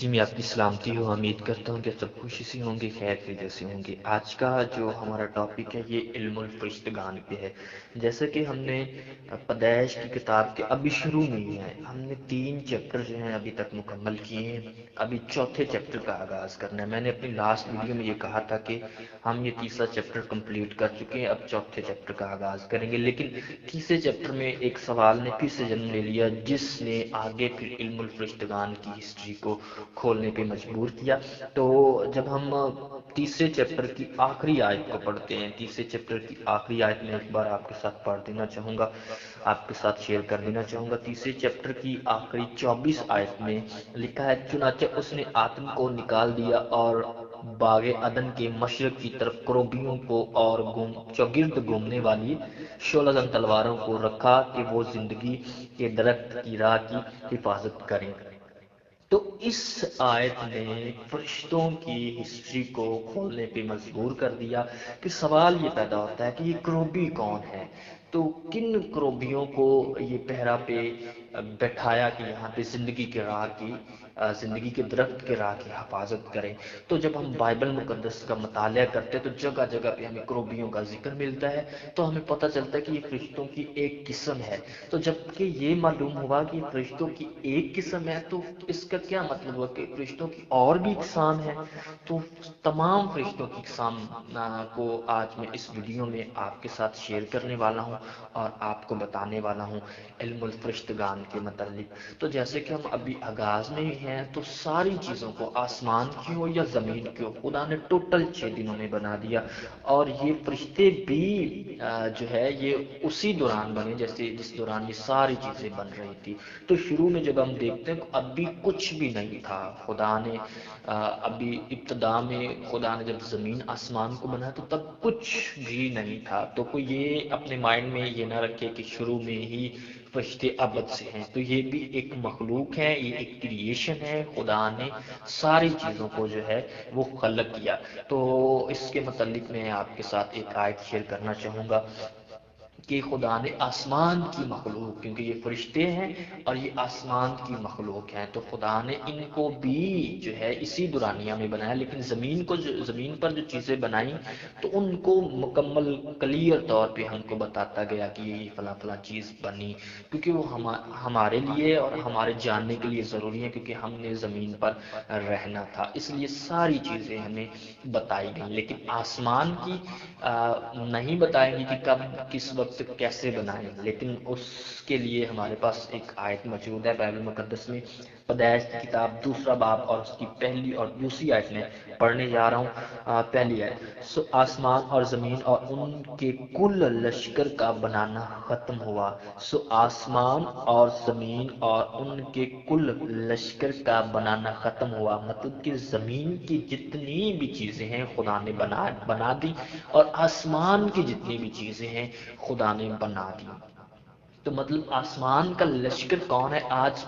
جی میں آپ کی سلامتی ہوں، امید کرتا ہوں کہ سب خوشی سے ہوں گے، خیر خیریت سے ہوں گے۔ آج کا جو ہمارا ٹاپک ہے یہ علم الفرشتگان پہ ہے۔ جیسا کہ ہم نے پیدائش کی کتاب کے ابھی شروع میں ہی ہیں، ہم نے 3 چیپٹر جو ہیں ابھی تک مکمل کیے ہیں، ابھی چوتھے چیپٹر کا آغاز کرنا ہے۔ میں نے اپنی لاسٹ ویڈیو میں یہ کہا تھا کہ ہم یہ تیسرا چیپٹر کمپلیٹ کر چکے ہیں، اب چوتھے چیپٹر کا آغاز کریں گے، لیکن تیسرے چیپٹر میں ایک سوال نے پھر سے جنم لے لیا جس نے آگے پھر علم الفرشتگان کی ہسٹری کو کھولنے پہ مجبور کیا۔ تو جب ہم تیسرے چیپٹر کی آخری آیت کو پڑھتے ہیں، تیسرے چیپٹر کی آخری آیت میں ایک بار آپ کے ساتھ پڑھ دینا چاہوں گا، آپ کے ساتھ شیئر کر دینا چاہوں گا۔ تیسرے چیپٹر کی آخری 24 آیت میں لکھا ہے، چنانچہ اس نے آدم کو نکال دیا اور باغ عدن کے مشرق کی طرف کروبیوں کو اور چوگرد گھومنے والی شعلہ زن تلواروں کو رکھا کہ وہ زندگی کے درخت کی راہ کی حفاظت کریں۔ تو اس آیت نے فرشتوں کی ہسٹری کو کھولنے پہ مجبور کر دیا کہ سوال یہ پیدا ہوتا ہے کہ یہ کروبی کون ہے، تو کن کروبیوں کو یہ پہرا پہ بیٹھایا کہ یہاں پہ زندگی کے راہ کی زندگی کے درخت کے راہ کی حفاظت کریں۔ تو جب ہم بائبل مقدس کا مطالعہ کرتے ہیں تو جگہ جگہ پہ ہمیں کروبیوں کا ذکر ملتا ہے، تو ہمیں پتہ چلتا ہے کہ یہ فرشتوں کی ایک قسم ہے۔ تو جب کہ یہ معلوم ہوا کہ یہ فرشتوں کی ایک قسم ہے تو اس کا کیا مطلب ہوا کہ فرشتوں کی اور بھی اقسام ہے؟ تو تمام فرشتوں کی اقسام کو آج میں اس ویڈیو میں آپ کے ساتھ شیئر کرنے والا ہوں اور آپ کو بتانے والا ہوں علم الفرشتگان کے متعلق۔ تو جیسے کہ ہم ابھی آغاز میں ہی ہیں، تو ساری چیزوں کو آسمان کی ہو یا زمین کی ہو خدا نے ٹوٹل 6 دنوں میں بنا دیا، اور یہ فرشتے بھی جو ہے یہ اسی دوران بنے جیسے جس دوران یہ ساری چیزیں بن رہی تھی۔ تو شروع میں جب ہم دیکھتے ہیں اب بھی کچھ بھی نہیں تھا، خدا نے ابھی ابتدا میں خدا نے جب زمین آسمان کو بنایا تو تب کچھ بھی نہیں تھا۔ تو کوئی یہ اپنے مائنڈ میں یہ نہ رکھے کہ شروع میں ہی فرشتے ابد سے ہیں، تو یہ بھی ایک مخلوق ہے، یہ ایک کریشن ہے، خدا نے ساری چیزوں کو جو ہے وہ خلق کیا۔ تو اس کے متعلق میں آپ کے ساتھ ایک آیت شیئر کرنا چاہوں گا کہ خدا نے آسمان کی مخلوق، کیونکہ یہ فرشتے ہیں اور یہ آسمان کی مخلوق ہیں، تو خدا نے ان کو بھی جو ہے اسی دورانیہ میں بنایا، لیکن زمین پر جو چیزیں بنائیں تو ان کو مکمل کلیئر طور پہ ہم کو بتاتا گیا کہ یہ فلاں فلاں چیز بنی، کیونکہ وہ ہمارے لیے اور ہمارے جاننے کے لیے ضروری ہے، کیونکہ ہم نے زمین پر رہنا تھا، اس لیے ساری چیزیں ہمیں بتائی گئیں، لیکن آسمان کی نہیں بتائیں گے کہ کب کس وقت کیسے بنائیں، لیکن اس کے لیے ہمارے پاس ایک آیت موجود ہے بائبل مقدس میں، پیدائش کی کتاب 2 باب اور اس کی پہلی اور دوسری آیت میں پڑھنے جا رہا ہوں۔ پہلی آیت، سو آسمان اور زمین اور ان کے کل لشکر کا بنانا ختم ہوا، سو آسمان اور زمین اور ان کے کل لشکر کا بنانا ختم ہوا، مطلب کہ زمین کی جتنی بھی چیزیں ہیں خدا نے بنا دی، اور آسمان کی جتنی بھی چیزیں ہیں خدا نے بنا دی۔ تو مطلب آسمان کا لشکر کون ہے؟ آج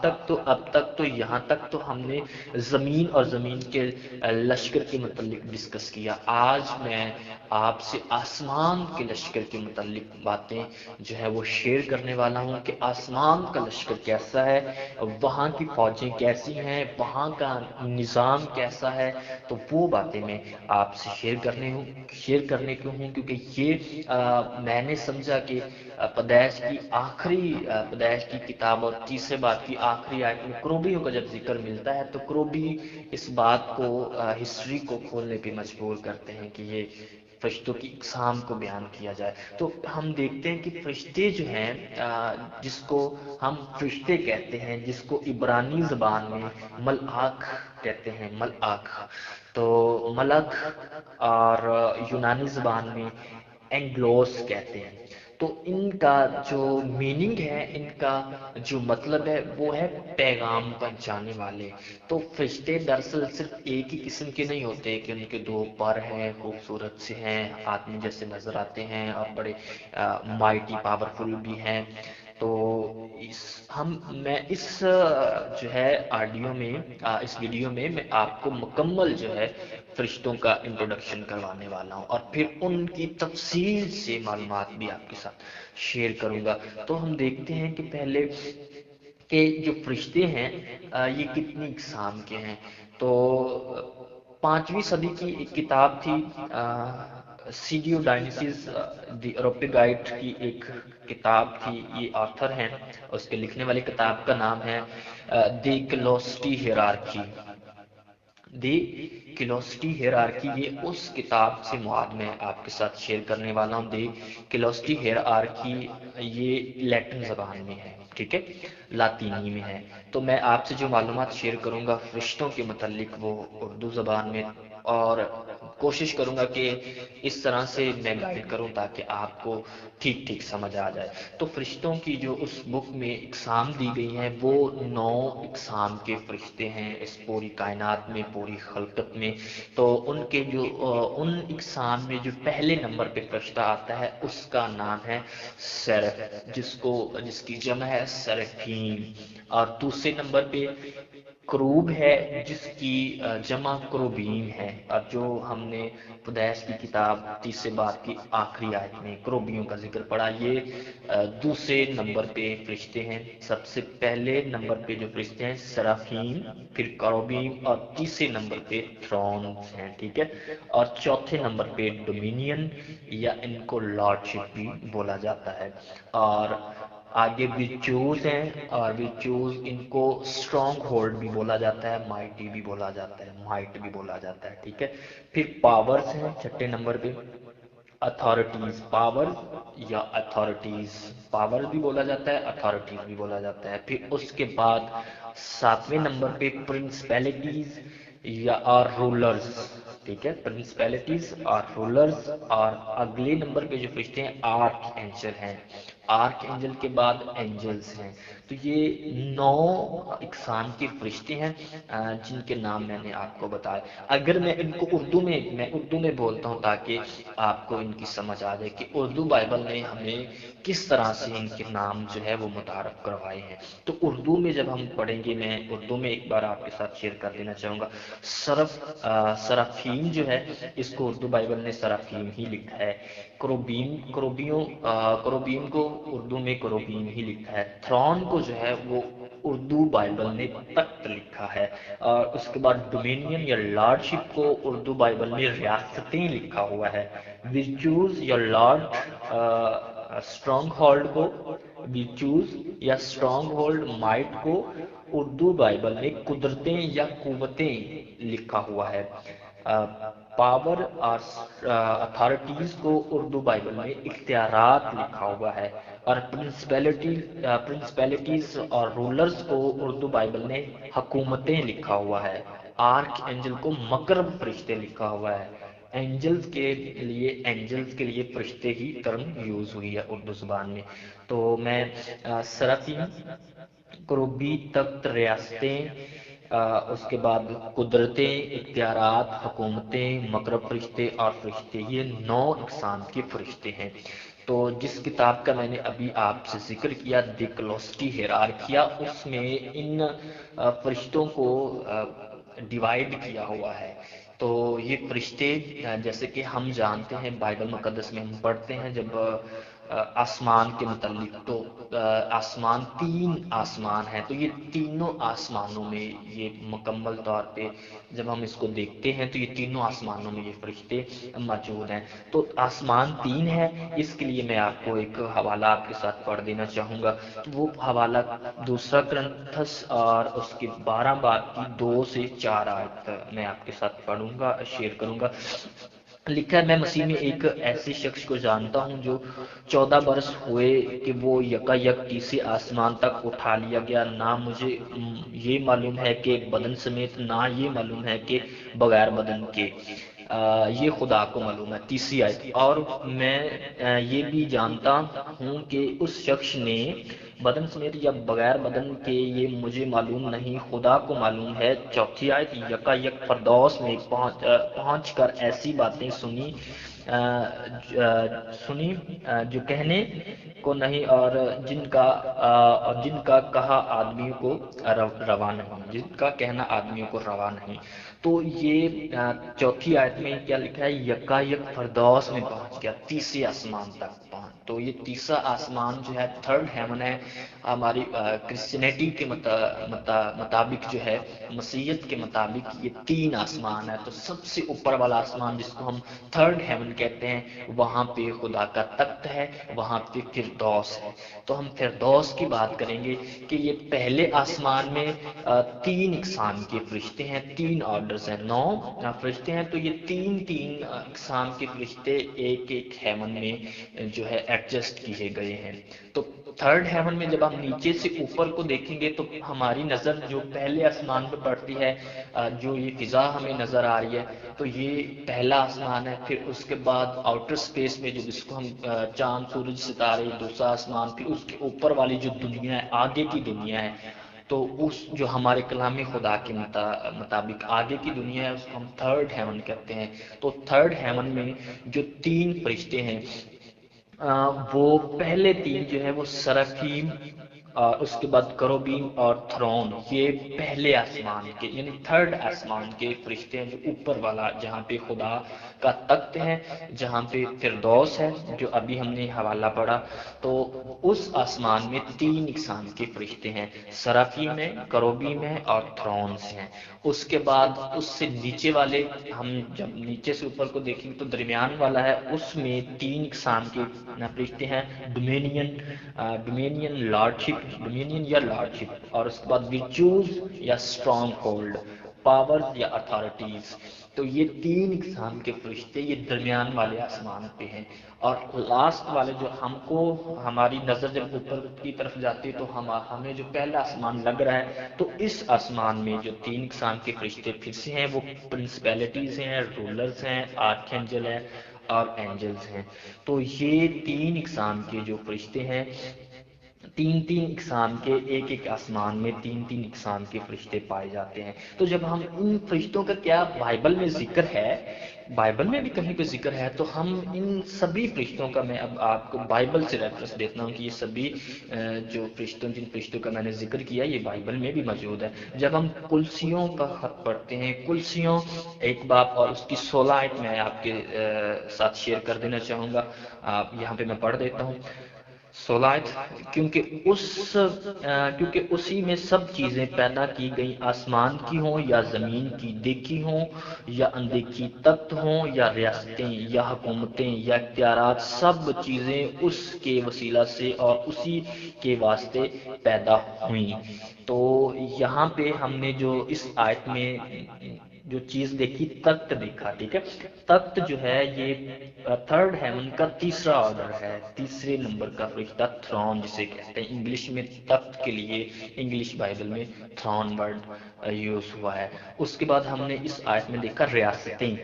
تک تو اب تک تو یہاں تک تو ہم نے زمین اور زمین کے لشکر کے متعلق ڈسکس کیا، آج میں آپ سے آسمان کے لشکر کے متعلق باتیں جو ہے وہ شیئر کرنے والا ہوں کہ آسمان کا لشکر کیسا ہے، وہاں کی فوجیں کیسی ہیں، وہاں کا نظام کیسا ہے، تو وہ باتیں میں آپ سے شیئر کرنے کیوں ہوں، کیونکہ یہ میں نے سمجھا کہ پیدائش کی کتاب اور تیسرے باب کی آخری آیت میں کروبیوں کا جب ذکر ملتا ہے تو کروبی اس بات کو ہسٹری کو کھولنے پہ مجبور کرتے ہیں کہ یہ فرشتوں کی اقسام کو بیان کیا جائے۔ تو ہم دیکھتے ہیں کہ فرشتے جو ہیں جس کو ہم فرشتے کہتے ہیں، جس کو عبرانی زبان میں ملائک کہتے ہیں، ملائک، تو ملک، اور یونانی زبان میں اینگلوس کہتے ہیں، تو ان کا جو میننگ ہے، ان کا جو مطلب ہے وہ ہے پیغام پہنچانے والے۔ تو فرشتے دراصل صرف ایک ہی قسم کے نہیں ہوتے کہ ان کے 2 پر ہیں، خوبصورت سے ہیں، آدمی جیسے نظر آتے ہیں اور بڑے مائٹی پاورفل بھی ہیں۔ تو میں اس جو ہے آڈیو میں اس ویڈیو میں آپ کو مکمل جو ہے فرشتوں کا انٹروڈکشن کروانے والا ہوں، اور پھر ان کی تفصیل سے معلومات بھی آپ کے ساتھ شیئر کروں گا۔ تو ہم دیکھتے ہیں کہ پہلے کہ جو فرشتے ہیں یہ کتنی اقسام کے ہیں۔ تو 5ویں صدی کی ایک کتاب تھی، سیڈیو ڈائنیسیس دی اوروپیگائٹ کی ایک کتاب تھی، یہ آتھر ہیں، اس کے لکھنے والی کتاب کا نام ہے دی کلوسٹی ہیرارکی۔ دی کلوسٹی ہیرارکی، یہ اس کتاب سے مواد میں آپ کے ساتھ شیئر کرنے والا ہوں۔ دی کلوسٹی ہیرارکی یہ لیٹن زبان میں ہے، ٹھیک ہے، لاطینی میں ہے۔ تو میں آپ سے جو معلومات شیئر کروں گا فرشتوں کے متعلق وہ اردو زبان میں، اور کوشش کروں گا کہ اس طرح سے میں گائیڈ کروں تاکہ آپ کو ٹھیک ٹھیک سمجھ آ جائے۔ تو فرشتوں کی جو اس بک میں اقسام دی گئی ہیں وہ 9 اقسام کے فرشتے ہیں اس پوری کائنات میں، پوری خلقت میں۔ تو ان کے جو ان اقسام میں جو پہلے نمبر پہ فرشتہ آتا ہے اس کا نام ہے سیرف، جس کی جمع ہے سیرفیم، اور دوسرے نمبر پہ کروب ہے جس کی جمع کروبیم ہے، اور جو ہم نے قدیس کی کتاب تیسرے باب کی آخری آیت میں کروبیوں کا ذکر پڑا، یہ دوسرے نمبر پہ فرشتے ہیں۔ سب سے پہلے نمبر پہ جو فرشتے ہیں سرافیم، پھر کروبیم، اور تیسرے نمبر پہ تھرونز ہیں، ٹھیک ہے، اور چوتھے نمبر پہ ڈومینین، یا ان کو لارڈشپ بھی بولا جاتا ہے۔ اور آگے ویچوز ہیں، اور ویچوز ان کو اسٹرانگ ہولڈ بھی بولا جاتا ہے، مائٹی بھی بولا جاتا ہے، مائٹ بھی بولا جاتا ہے، ٹھیک ہے۔ پھر پاورز ہیں چھٹے نمبر پہ، اتھارٹیز، پاور یا اتھارٹیز، پاور بھی بولا جاتا ہے، اتھارٹیز بھی بولا جاتا ہے۔ پھر اس کے بعد 7ویں نمبر پہ پرنسپیلٹیز یا اور رولرز، ٹھیک ہے، پرنسپیلٹیز اور رولرز، اور اگلے نمبر پہ جو فرشتے ہیں آرک اینجل ہیں، آرک اینجل کے بعد اینجلز ہیں۔ تو یہ 9 اقسام کے فرشتے ہیں جن کے نام میں نے آپ کو بتایا۔ اگر میں ان کو اردو میں بولتا ہوں تاکہ آپ کو ان کی سمجھ آ جائے کہ اردو بائبل نے ہمیں کس طرح سے ان کے نام جو ہے وہ متعارف کروائے ہیں۔ تو اردو میں جب ہم پڑھیں گے، میں اردو میں ایک بار آپ کے ساتھ شیئر کر دینا چاہوں گا۔ سرافیم جو ہے اس کو اردو بائبل نے سرافیم ہی لکھا ہے۔ کروبیم کو اردو میں کروبیم ہی لکھا ہے۔ تھرون کو جو ہے وہ اردو بائبل نے تخت لکھا ہے، اور اس کے بعد ڈومینین یا لارڈشپ کو اردو بائبل میں ریاستیں لکھا ہوا ہے۔ ویچوز یا لارڈ اسٹرانگ ہولڈ کو، ویچوز یا اسٹرانگ ہولڈ مائٹ کو اردو بائبل میں قدرتیں یا قوتیں لکھا ہوا ہے۔ پاور اور اتھارٹیز کو اردو بائبل میں اختیارات لکھا ہوا ہے، اور پرنسپیلٹیز اور رولرز کو اردو بائبل میں حکومتیں لکھا ہوا ہے۔ آرک اینجل کو مقرب فرشتے لکھا ہوا ہے۔ اینجلز کے لیے فرشتے ہی ٹرم یوز ہوئی ہے اردو زبان میں۔ تو میں سرافیم، کروبی، تخت، ریاستیں، اس کے بعد قدرتیں، اختیارات، حکومتیں، مقرب فرشتے اور فرشتے، یہ 9 اقسام کے فرشتے ہیں۔ تو جس کتاب کا میں نے ابھی آپ سے ذکر کیا، دی کلوسٹی ہیرارکیا، اس میں ان فرشتوں کو ڈیوائیڈ کیا ہوا ہے۔ تو یہ فرشتے جیسے کہ ہم جانتے ہیں، بائبل مقدس میں ہم پڑھتے ہیں جب آسمان کے متعلق، تو آسمان 3 آسمان ہیں، تو یہ تینوں آسمانوں میں یہ مکمل طور پہ جب ہم اس کو دیکھتے ہیں تو یہ تینوں آسمانوں میں یہ فرشتے موجود ہیں۔ تو آسمان 3 ہے، اس کے لیے میں آپ کو ایک حوالہ آپ کے ساتھ پڑھ دینا چاہوں گا۔ وہ حوالہ 2 کرنتھس اور اس کے 12 باب کی 2 سے 4 آیت میں آپ کے ساتھ پڑھوں گا، شیئر کروں گا۔ لکھا ہے، میں مسیح میں ایک ایسے شخص کو جانتا ہوں جو 14 برس ہوئے کہ وہ یکا تیسرے آسمان تک اٹھا لیا گیا، نہ مجھے یہ معلوم ہے کہ بدن سمیت، نہ یہ معلوم ہے کہ بغیر بدن کے، یہ خدا کو معلوم ہے۔ تیسری آیت، اور میں یہ بھی جانتا ہوں کہ اس شخص نے بدن سمیت یا بغیر بدن کے، یہ مجھے معلوم نہیں، خدا کو معلوم ہے۔ چوتھی آیت، یکا فردوس میں پہنچ کر ایسی باتیں سنی جو کہنے کو نہیں، اور جن کا کہا آدمیوں کو روا نہیں، جن کا کہنا آدمیوں کو روا نہیں۔ تو یہ چوتھی آیت میں کیا لکھا ہے، یکا فردوس میں پہنچ گیا، تیسرے آسمان تک پہنچ۔ تو یہ تیسرا آسمان جو ہے تھرڈ ہیون ہے. ہماری کرسچینٹی کے مطابق جو ہے، مسیحیت کے مطابق یہ 3 آسمان ہے. تو سب سے اوپر والا آسمان جس کو ہم تھرڈ ہیون کہتے ہیں، وہاں پہ خدا کا تخت ہے، وہاں پہ فردوس ہے. تو ہم فردوس کی بات کریں گے کہ یہ پہلے آسمان میں 3 اقسام کے فرشتے ہیں، 3 آرڈرز ہیں، 9 فرشتے ہیں. تو یہ 3 اقسام کے فرشتے ایک ایک ہیون میں جو ہے ایڈجسٹ کیے گئے ہیں. تو تھرڈ ہیون میں جب ہم نیچے سے اوپر کو دیکھیں گے تو ہماری نظر جو پہلے آسمان پہ پڑتی ہے، جو یہ فضا ہمیں نظر آ رہی ہے، تو یہ پہلا آسمان ہے. پھر اس کے بعد آؤٹر اسپیس میں جو جس کو ہم چاند سورج ستارے، دوسرا آسمان. پھر اس کے اوپر والی جو دنیا ہے، آگے کی دنیا ہے، تو اس جو ہمارے کلام خدا کے مطابق آگے کی دنیا ہے، اس کو ہم تھرڈ ہیون کہتے ہیں. تو تھرڈ ہیون میں جو 3 فرشتے ہیں، وہ پہلے 3 جو ہے وہ سرافیم، اور اس کے بعد کروبیم اور تھرون، یہ پہلے آسمان کے یعنی تھرڈ آسمان کے فرشتے ہیں، جو اوپر والا جہاں پہ خدا کا تخت ہے، جہاں پہ فردوس ہے جو ابھی ہم نے حوالہ پڑھا. تو اس آسمان میں 3 اقسام کے فرشتے ہیں، سرافیم ہیں، کروبیم ہیں اور تھرونس ہیں. اس کے بعد اس سے نیچے والے، ہم جب نیچے سے اوپر کو دیکھیں تو درمیان والا ہے، اس میں 3 اقسام کے فرشتے ہیں، ڈومینین لارڈشپ، ڈومینین یا لارڈشپ، اور اس کے بعد ورچوز یا اسٹرانگ ہولڈ، پاور یا اتھارٹیز. تو یہ 3 اقسام کے فرشتے یہ درمیان والے آسمان پہ ہیں. اور لاسٹ والے جو ہم کو، ہماری نظر جب اوپر کی طرف جاتی ہے تو ہمیں جو پہلا آسمان لگ رہا ہے، تو اس آسمان میں جو 3 اقسام کے فرشتے پھر سے ہیں، وہ پرنسپیلٹیز ہیں، رولرز ہیں، آرک اینجل ہیں اور اینجلز ہیں. تو یہ 3 اقسام کے جو فرشتے ہیں، 3 اقسام کے ایک ایک آسمان میں 3 اقسام کے فرشتے پائے جاتے ہیں. تو جب ہم ان فرشتوں کا کیا بائبل میں ذکر ہے، بائبل میں بھی کہیں پہ ذکر ہے، تو ہم ان سبھی فرشتوں کا، میں اب آپ کو بائبل سے ریفرنس دیتا ہوں کہ یہ سبھی جو جن فرشتوں کا میں نے ذکر کیا، یہ بائبل میں بھی موجود ہے. جب ہم کلسیوں کا خط پڑھتے ہیں، کلسیوں 1 باب اور اس کی 16 آیت میں آپ کے ساتھ شیئر کر دینا چاہوں گا. یہاں پہ میں پڑھ دیتا ہوں 16 آیت. کیونکہ اسی میں سب چیزیں پیدا کی گئیں، آسمان کی ہوں یا زمین کی دیکھی ہوں یا اندیکھی، تخت ہوں یا ریاستیں یا حکومتیں یا اختیارات، سب چیزیں اس کے وسیلہ سے اور اسی کے واسطے پیدا ہوئیں. تو یہاں پہ ہم نے جو اس آیت میں جو چیز دیکھی، تخت دیکھا. ٹھیک ہے، تخت جو ہے یہ تھرڈ ہیون کا تیسرا آرڈر ہے، تیسرے نمبر کا فرشتہ، تھرون جسے کہتے ہیں. انگلش میں تخت کے لیے انگلش بائبل میں تھرون ورڈ یوز ہوا ہے. اس کے بعد ہم نے اس آیت میں دیکھا ریاستیں.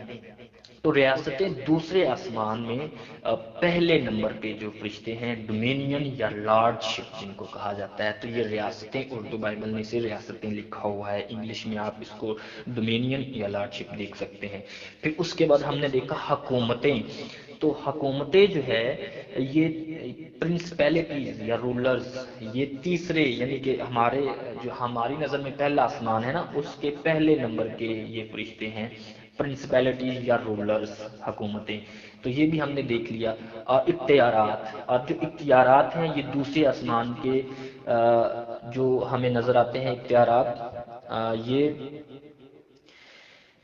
تو ریاستیں دوسرے آسمان میں پہلے نمبر پہ جو فرشتے ہیں، ڈومینین یا لارڈ شپ جن کو کہا جاتا ہے. تو یہ ریاستیں، اردو بائبل میں سے ریاستیں لکھا ہوا ہے، انگلش میں آپ اس کو ڈومینین یا لارڈ شپ دیکھ سکتے ہیں. پھر اس کے بعد ہم نے دیکھا حکومتیں. تو حکومتیں جو ہے یہ پرنسپیلٹیز یا رولرز، یہ تیسرے یعنی کہ ہماری نظر میں پہلا آسمان ہے نا، اس کے پہلے نمبر کے یہ فرشتے ہیں، پرنسپیلٹیز یا رولرز، حکومتیں. تو یہ بھی ہم نے دیکھ لیا. اور جو اختیارات ہیں، یہ دوسرے آسمان کے جو ہمیں نظر آتے ہیں اختیارات،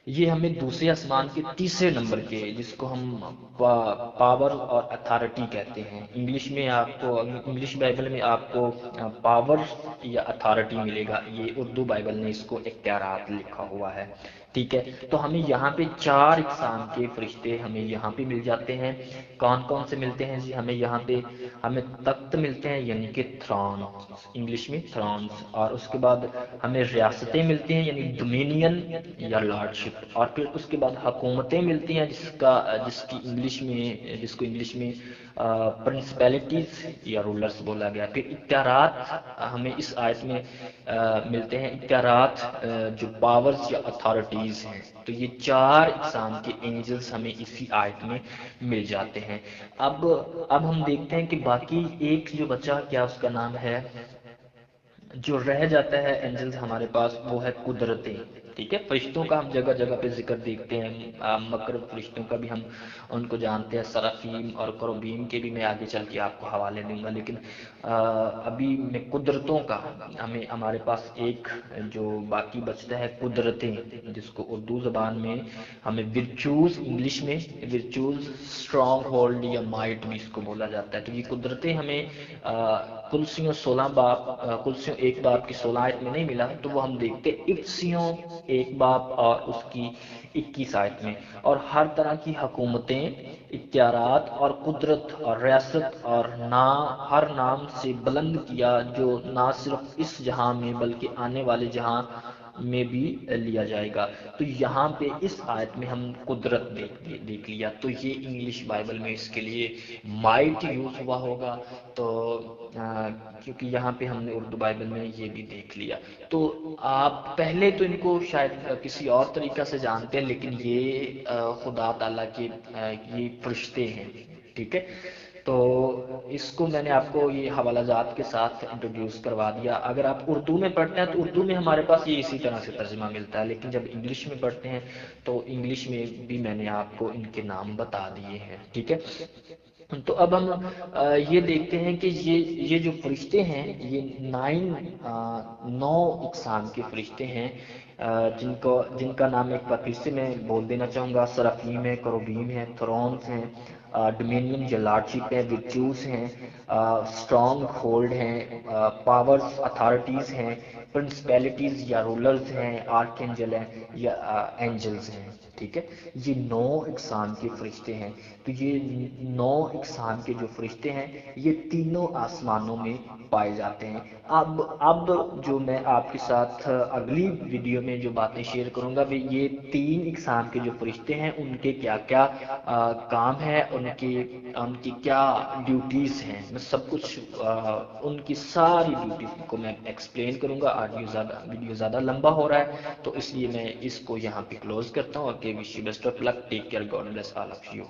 یہ ہمیں دوسرے آسمان کے تیسرے نمبر کے، جس کو ہم پاور اور اتھارٹی کہتے ہیں. انگلش میں آپ کو، انگلش بائبل میں آپ کو پاور یا اتھارٹی ملے گا، یہ اردو بائبل نے اس کو اختیارات لکھا ہوا ہے. ٹھیک ہے، تو ہمیں یہاں پہ 4 اقسام کے فرشتے ہمیں یہاں پہ مل جاتے ہیں. کون کون سے ملتے ہیں جی؟ ہمیں یہاں پہ تخت ملتے ہیں یعنی کہ تھرون، انگلش میں تھرونز. اور اس کے بعد ہمیں ریاستیں ملتی ہیں یعنی ڈومینین یا لارڈشپ. اور پھر اس کے بعد حکومتیں ملتی ہیں جس کو انگلش میں پرنسپیلٹیز یا رولرز بولا گیا. پھر اختیارات ہمیں اس آیت میں ملتے ہیں، اختیارات جو پاورز یا اتھارٹیز ہیں. تو یہ 4 اقسام کے اینجلز ہمیں اسی آیت میں مل جاتے ہیں. اب ہم دیکھتے ہیں کہ باقی ایک جو بچہ، کیا اس کا نام ہے، جو رہ جاتا ہے اینجلز ہمارے پاس، وہ ہے قدرتیں. ٹھیک ہے، فرشتوں کا ہم جگہ جگہ پہ ذکر دیکھتے ہیں، مقرب فرشتوں کا بھی ہم ان کو جانتے ہیں، سرافیم اور کروبیم کے بھی میں آگے چل کے آپ کو حوالے دوں گا، لیکن ابھی میں قدرتوں کا، ہمارے پاس ایک جو باقی بچتا ہے قدرتیں، جس کو اردو زبان میں ہمیں ورچوز، انگلش میں ورچوز اسٹرانگ ہولڈ یا مائٹ بھی اس کو بولا جاتا ہے۔ تو یہ قدرتیں ہمیں کلسیوں 16 باب، کلسیوں 1 باب کی 16 آیت میں نہیں ملا، تو وہ ہم دیکھتے افسیوں 1 باب اور اس کی 21 آیت میں، اور ہر طرح کی حکومتیں، اختیارات اور قدرت اور ریاست اور ہر نام سے بلند کیا جو نہ صرف اس جہاں میں بلکہ آنے والے جہاں میں بھی لیا جائے گا۔ تو یہاں پہ اس آیت میں ہم قدرت دیکھ لیا، تو یہ انگلش بائبل میں اس کے لیے مائٹ یوز ہوا ہوگا، تو کیونکہ یہاں پہ ہم نے اردو بائبل میں یہ بھی دیکھ لیا۔ تو آپ پہلے تو ان کو شاید کسی اور طریقہ سے جانتے ہیں، لیکن یہ خدا تعالیٰ کے یہ فرشتے ہیں، ٹھیک ہے۔ تو اس کو میں نے آپ کو یہ حوالہ جات کے ساتھ انٹروڈیوس کروا دیا۔ اگر آپ اردو میں پڑھتے ہیں تو اردو میں ہمارے پاس یہ اسی طرح سے ترجمہ ملتا ہے، لیکن جب انگلش میں پڑھتے ہیں تو انگلش میں بھی میں نے آپ کو ان کے نام بتا دیے ہیں، ٹھیک ہے۔ تو اب ہم یہ دیکھتے ہیں کہ یہ جو فرشتے ہیں یہ 9 اقسام کے فرشتے ہیں، جن کا نام ایک بار پھر سے میں بول دینا چاہوں گا۔ سرافیم ہے، کروبیم ہے، تھرونز ہیں، ڈومینین یا لارڈشپ ہیں، ورچوز ہیں، اسٹرانگ ہولڈ ہیں، پاورز اتھارٹیز ہیں، پرنسپیلٹیز یا رولرز ہیں، آرک اینجل ہیں یا اینجلز ہیں، ٹھیک ہے۔ یہ 9 اقسام کے فرشتے ہیں۔ تو یہ 9 اقسام کے جو فرشتے ہیں یہ تینوں آسمانوں میں پائے جاتے ہیں۔ اب جو میں آپ کے ساتھ اگلی ویڈیو میں جو باتیں شیئر کروں گا، یہ 3 اقسام کے جو فرشتے ہیں ان کے کیا کیا کام ہے، ان کی کیا ڈیوٹیز ہیں، میں سب کچھ ان کی ساری ڈیوٹیز کو میں ایکسپلین کروں گا۔ ویڈیو زیادہ لمبا ہو رہا ہے، تو اس لیے میں اس کو یہاں پہ کلوز کرتا ہوں۔ Okay, wish you best of luck, take care, God bless all of you.